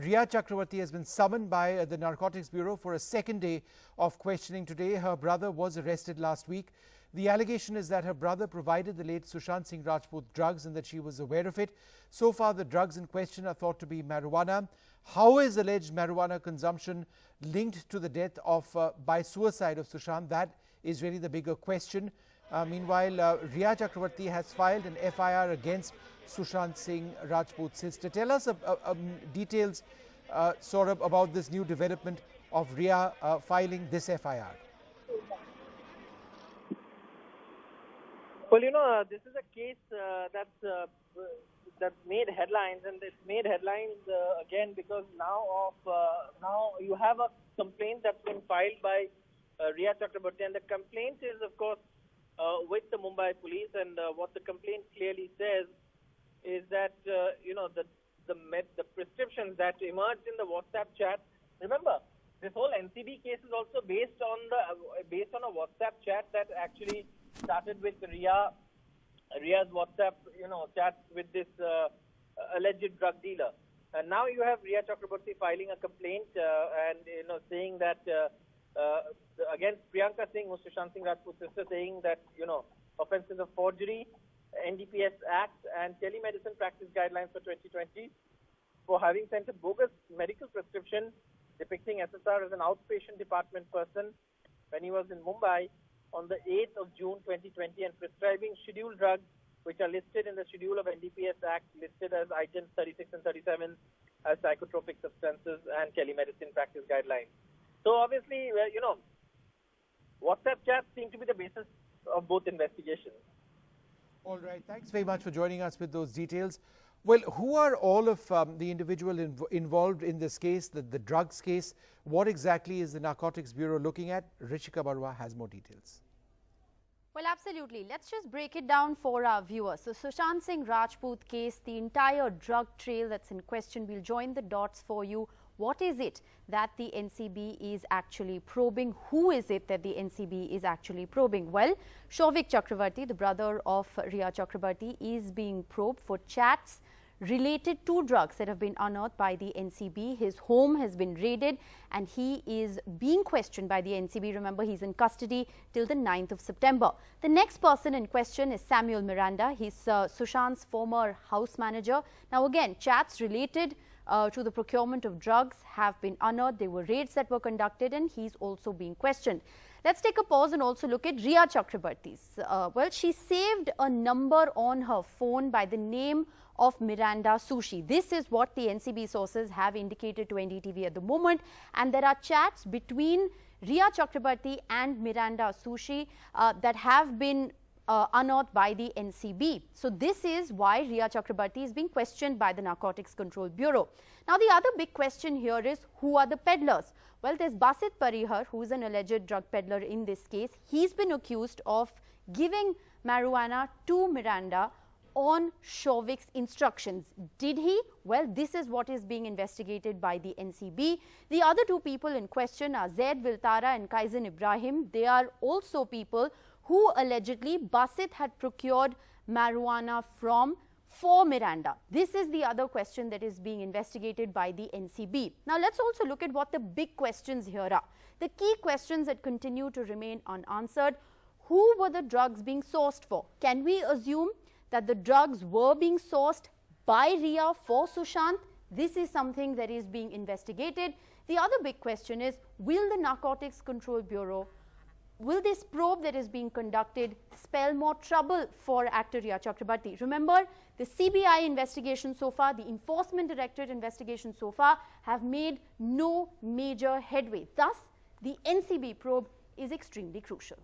Rhea Chakraborty has been summoned by the Narcotics Bureau for a second day of questioning today. Her brother was arrested last week. The allegation is that her brother provided the late Sushant Singh Rajput drugs and that she was aware of it. So far, the drugs in question are thought to be marijuana. How is alleged marijuana consumption linked to the death of by suicide of Sushant? That is really the bigger question. Meanwhile, Rhea Chakraborty has filed an FIR against Sushant Singh Rajput's sister. Tell us details sort of about this new development of Rhea filing this FIR. Well, this is a case that's made headlines, and it's made headlines again because now you have a complaint that's been filed by Rhea Chakraborty, and the complaint is, of course, with the Mumbai police, and what the complaint clearly says is that the prescriptions that emerged in the WhatsApp chat. Remember, this whole NCB case is also based on a WhatsApp chat that actually started with Rhea's WhatsApp chat with this alleged drug dealer, and now you have Rhea Chakraborty filing a complaint and saying that against Priyanka Singh, who's Sushant Singh Rajput's sister, saying that offences of forgery, NDPS Act and telemedicine practice guidelines for 2020 for having sent a bogus medical prescription depicting SSR as an outpatient department person when he was in Mumbai on the 8th of June 2020 and prescribing scheduled drugs which are listed in the schedule of NDPS Act, listed as items 36 and 37 as psychotropic substances and telemedicine practice guidelines. So obviously, WhatsApp chats seem to be the basis of both investigations. All right. Thanks very much for joining us with those details. Well, who are all of the individuals involved in this case, the drugs case? What exactly is the Narcotics Bureau looking at? Rhea Chakraborty has more details. Well, absolutely. Let's just break it down for our viewers. So, Sushant Singh Rajput case, the entire drug trail that's in question. We'll join the dots for you. What is it that the NCB is actually probing? Who is it that the NCB is actually probing? Well, Shovik Chakraborty, the brother of Rhea Chakraborty, is being probed for chats related to drugs that have been unearthed by the NCB. His home has been raided and he is being questioned by the NCB. Remember, he's in custody till the 9th of September. The next person in question is Samuel Miranda. He's Sushant's former house manager. Now again, chats related to the procurement of drugs have been unearthed. There were raids that were conducted and he's also being questioned. Let's take a pause and also look at Rhea Chakraborty's. Well, she saved a number on her phone by the name of Miranda Sushi. This is what the NCB sources have indicated to NDTV at the moment, and there are chats between Rhea Chakraborty and Miranda Sushi that have been unearthed by the NCB. So this is why Rhea Chakraborty is being questioned by the Narcotics Control Bureau. Now the other big question here is, who are the peddlers? Well, there's Basit Parihar, who is an alleged drug peddler in this case. He's been accused of giving marijuana to Miranda on Shovik's instructions. Did he? Well, this is what is being investigated by the NCB. The other two people in question are Zaid Viltara and Kaizen Ibrahim. They are also people who allegedly Basit had procured marijuana from for Miranda. This is the other question that is being investigated by the NCB. Now, let's also look at what the big questions here are. The key questions that continue to remain unanswered. Who were the drugs being sourced for? Can we assume that the drugs were being sourced by Rhea for Sushant? This is something that is being investigated. The other big question is, will the Narcotics Control Bureau, will this probe that is being conducted spell more trouble for actor Rhea Chakraborty? Remember, the CBI investigation so far, the Enforcement Directorate investigation so far have made no major headway. Thus, the NCB probe is extremely crucial.